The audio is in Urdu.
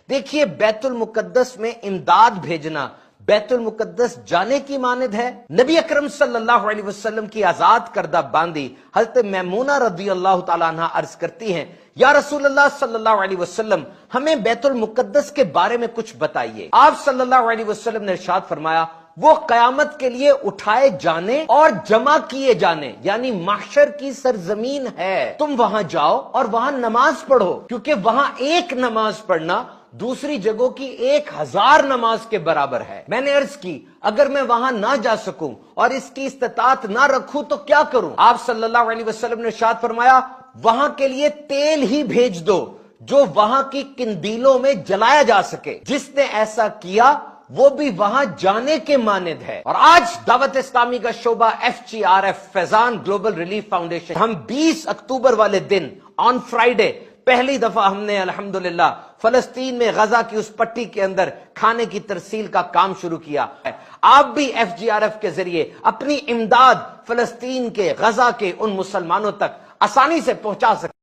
دیکھیے بیت المقدس میں امداد بھیجنا بیت المقدس جانے کی مانند ہے۔ نبی اکرم صلی اللہ علیہ وسلم کی آزاد کردہ باندی حضرت میمونہ رضی اللہ تعالیٰ عنہ عرض کرتی ہیں، یا رسول اللہ صلی اللہ علیہ وسلم ہمیں بیت المقدس کے بارے میں کچھ بتائیے۔ آپ صلی اللہ علیہ وسلم نے ارشاد فرمایا، وہ قیامت کے لیے اٹھائے جانے اور جمع کیے جانے یعنی محشر کی سرزمین ہے، تم وہاں جاؤ اور وہاں نماز پڑھو، کیونکہ وہاں ایک نماز پڑھنا دوسری جگہوں کی 1000 نماز کے برابر ہے۔ میں نے عرض کی اگر میں وہاں نہ جا سکوں اور اس کی استطاعت نہ رکھوں تو کیا کروں؟ آپ صلی اللہ علیہ وسلم نے ارشاد فرمایا، وہاں کے لیے تیل ہی بھیج دو جو وہاں کی قندیلوں میں جلایا جا سکے۔ جس نے ایسا کیا وہ بھی وہاں جانے کے مانند ہے۔ اور آج دعوت اسلامی کا شعبہ FGRF فیضان گلوبل ریلیف فاؤنڈیشن، ہم 20 اکتوبر والے دن آن فرائیڈے پہلی دفعہ ہم نے الحمدللہ فلسطین میں غزہ کی اس پٹی کے اندر کھانے کی ترسیل کا کام شروع کیا ہے۔ آپ بھی FGRF کے ذریعے اپنی امداد فلسطین کے غزہ کے ان مسلمانوں تک آسانی سے پہنچا سکتے ہیں۔